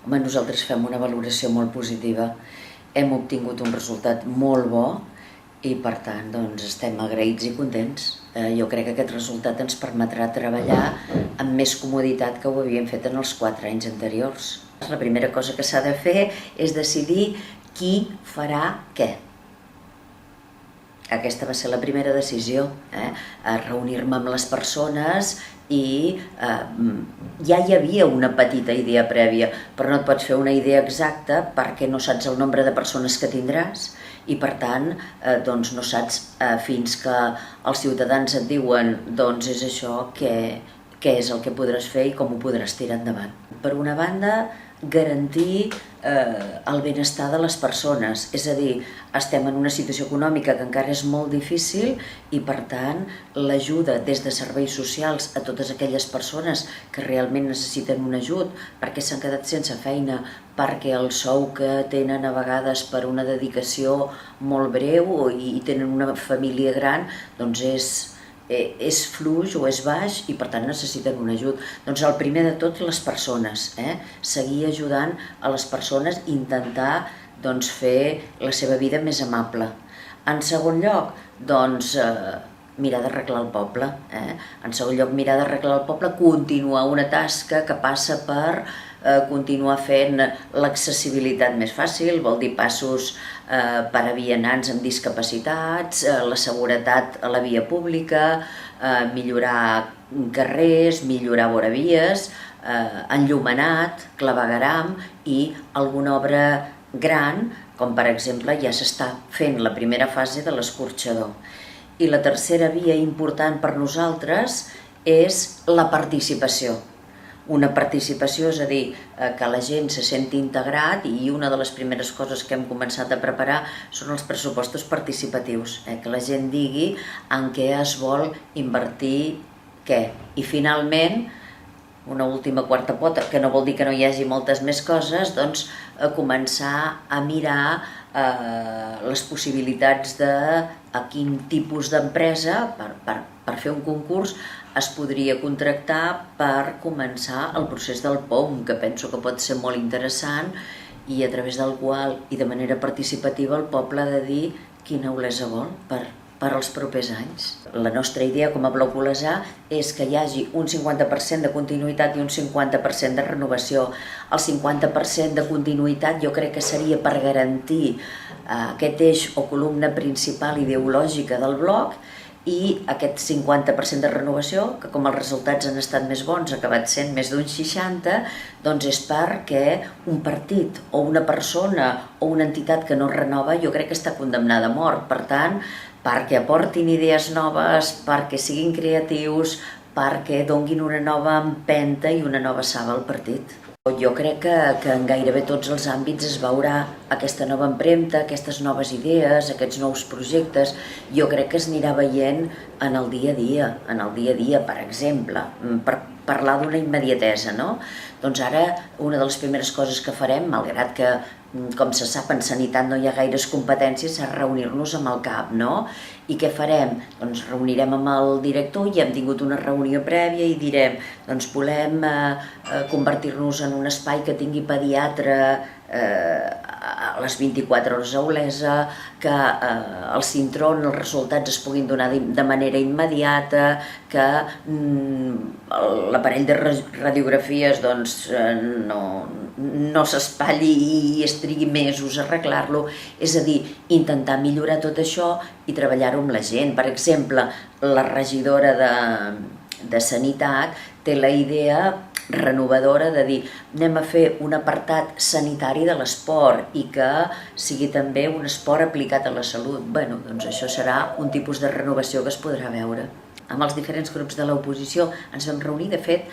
Home, nosaltres fem una valoració molt positiva. Hem obtingut un resultat molt bo i, per tant, doncs, estem agraïts i contents. Jo crec que aquest resultat ens permetrà treballar amb més comoditat que ho havíem fet en els 4 anys anteriors. La primera cosa que s'ha de fer és decidir qui farà què. Aquesta va ser la primera decisió, reunir-me amb les persones i ja hi havia una petita idea prèvia, però no et pots fer una idea exacta perquè no saps el nombre de persones que tindràs i, per tant, doncs no saps fins que els ciutadans et diuen doncs és això, què és el que podràs fer i com ho podràs tirar endavant. Per una banda, garantir el benestar de les persones, és a dir, estem en una situació econòmica que encara és molt difícil i, per tant, l'ajuda des de serveis socials a totes aquelles persones que realment necessiten un ajut perquè s'han quedat sense feina, perquè el sou que tenen a vegades per una dedicació molt breu i tenen una família gran, doncs és fluix o és baix i, per tant, necessiten un ajut. Doncs el primer de tot, les persones, seguir ajudant a les persones i intentar fer la seva vida més amable. En segon lloc, doncs, mirar d'arreglar el poble. En segon lloc, mirar d'arreglar el poble, continuar una tasca que passa per continuar fent l'accessibilitat més fàcil, vol dir passos per a vianants amb discapacitats, la seguretat a la via pública, millorar carrers, millorar voravies, enllumenat, clavegueram i alguna obra gran, com per exemple ja s'està fent la primera fase de l'escorxador. I la tercera via important per nosaltres és la participació. Una participació, és a dir, que la gent se senti integrat i una de les primeres coses que hem començat a preparar són els pressupostos participatius, que la gent digui en què es vol invertir què. I finalment, una última quarta pota, que no vol dir que no hi hagi moltes més coses, doncs començar a mirar les possibilitats de a quin tipus d'empresa, per fer un concurs, es podria contractar per començar el procés del POUM, que penso que pot ser molt interessant i a través del qual i de manera participativa el poble ha de dir quina olesa vol per als propers anys. La nostra idea com a Bloc Olesà és que hi hagi un 50% de continuïtat i un 50% de renovació. El 50% de continuïtat jo crec que seria per garantir aquest eix o columna principal ideològica del bloc i aquest 50% de renovació, que com els resultats han estat més bons, ha acabat sent més d'un 60%, doncs és perquè un partit o una persona o una entitat que no renova jo crec que està condemnada a mort. Per tant, perquè aportin idees noves, perquè siguin creatius, perquè donguin una nova empenta i una nova saba al partit. Jo crec que en gairebé tots els àmbits es veurà aquesta nova empremta, aquestes noves idees, aquests nous projectes. Jo crec que es anirà veient en el dia a dia, per exemple, per parlar d'una immediatesa, no? Doncs ara una de les primeres coses que farem, malgrat que, com se sap, en sanitat no hi ha gaires competències, és reunir-nos amb el CAP, no? I què farem? Doncs reunirem amb el director, ja hem tingut una reunió prèvia i direm, doncs volem convertir-nos en un espai que tingui pediatre a les 24 hores a Olesa, que el Sintron, els resultats es puguin donar de manera immediata, que l'aparell de radiografies no s'espatlli i es trigui mesos a arreglar-lo, és a dir, intentar millorar tot això i treballar-ho amb la gent. Per exemple, la regidora de Sanitat té la idea renovadora de dir anem a fer un apartat sanitari de l'esport i que sigui també un esport aplicat a la salut. Bé, doncs això serà un tipus de renovació que es podrà veure. Amb els diferents grups de l'oposició ens vam reunir, de fet,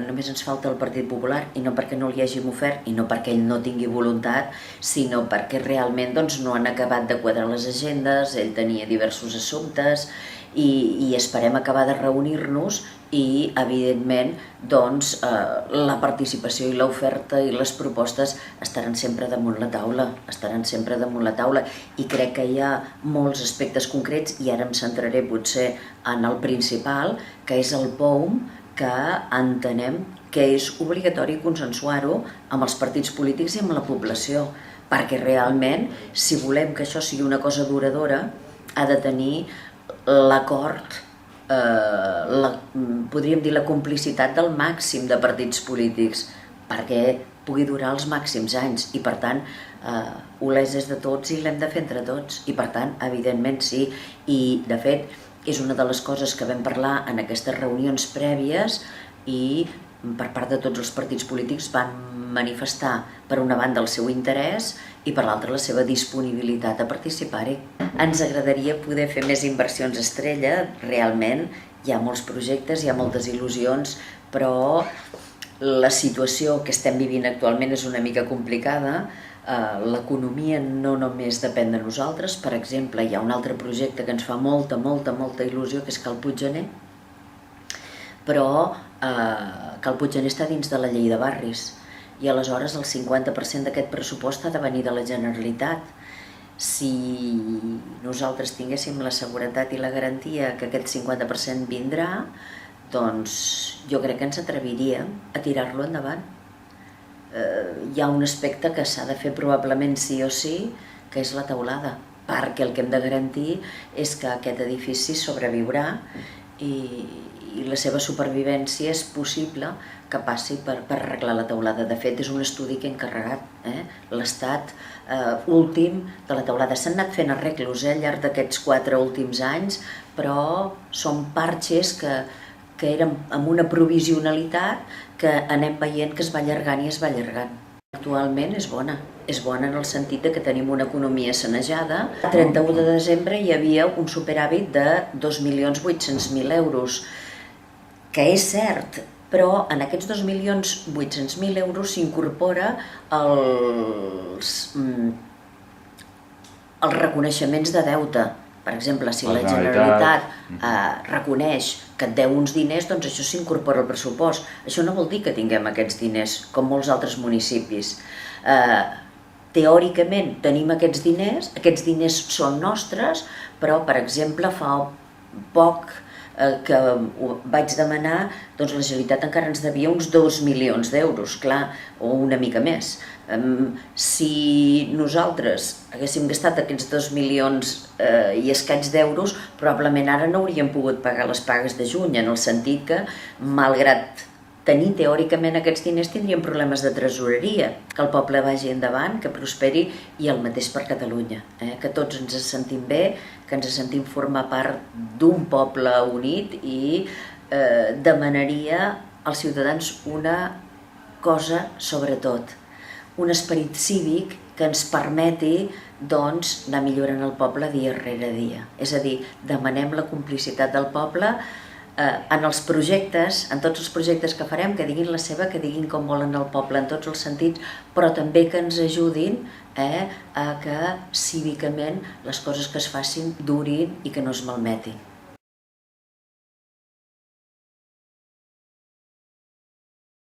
només ens falta el Partit Popular, i no perquè no li hàgim ofert, i no perquè ell no tingui voluntat, sinó perquè realment no han acabat de quadrar les agendes, ell tenia diversos assumptes, i esperem acabar de reunir-nos i, evidentment, la participació i l'oferta i les propostes estaran sempre damunt la taula, i crec que hi ha molts aspectes concrets, i ara em centraré potser en el principal, que és el POUM, que entenem que és obligatori consensuar-ho amb els partits polítics i amb la població, perquè realment, si volem que això sigui una cosa duradora, ha de tenir l'acord, podríem dir la complicitat del màxim de partits polítics, perquè pugui durar els màxims anys, i per tant Olesa és de tots i l'hem de fer entre tots, i per tant evidentment sí. I de fet és una de les coses que vam parlar en aquestes reunions prèvies, i per part de tots els partits polítics van manifestar per una banda el seu interès i per l'altra la seva disponibilitat a participar-hi. Ens agradaria poder fer més inversions estrella, realment hi ha molts projectes, hi ha moltes il·lusions, però la situació que estem vivint actualment és una mica complicada. L'economia no només depèn de nosaltres. Per exemple, hi ha un altre projecte que ens fa molta il·lusió, que és Cal Puiggener, però Cal Puiggener està dins de la llei de barris, i aleshores el 50% d'aquest pressupost ha de venir de la Generalitat. Si nosaltres tinguéssim la seguretat i la garantia que aquest 50% vindrà, doncs jo crec que ens atreviríem a tirar-lo endavant. Hi ha un aspecte que s'ha de fer probablement sí o sí, que és la teulada, perquè el que hem de garantir és que aquest edifici sobreviurà i la seva supervivència és possible que passi per arreglar la teulada. De fet, és un estudi que ha encarregat l'estat últim de la teulada. S'han anat fent arreglos al llarg d'aquests 4 últims anys, però són parxes que eren amb una provisionalitat que anem veient que es va allargant i es va allargant. Actualment és bona en el sentit que tenim una economia sanejada. El 31 de desembre hi havia un superàvit de 2.800.000 euros, que és cert, però en aquests 2.800.000 euros s'incorpora els reconeixements de deute. Per exemple, si la Generalitat reconeix que et deu uns diners, doncs això s'incorpora al pressupost. Això no vol dir que tinguem aquests diners, com molts altres municipis. Teòricament tenim aquests diners són nostres, però, per exemple, fa poc que ho vaig demanar, doncs la Generalitat encara ens devia uns 2 milions d'euros, clar, o una mica més. Si nosaltres haguéssim gastat aquests 2 milions i escaig d'euros, probablement ara no hauríem pogut pagar les pagues de juny, en el sentit que, malgrat tenir teòricament aquests diners, tindríem problemes de tresoreria. Que el poble vagi endavant, que prosperi, i el mateix per Catalunya. Que tots ens sentim bé, que ens sentim formar part d'un poble unit, i demanaria als ciutadans una cosa sobretot, un esperit cívic que ens permeti anar millorant el poble dia rere dia. És a dir, demanem la complicitat del poble en els projectes, en tots els projectes que farem, que diguin la seva, que diguin com volen el poble en tots els sentits, però també que ens ajudin a que cívicament les coses que es facin durin i que no es malmetin.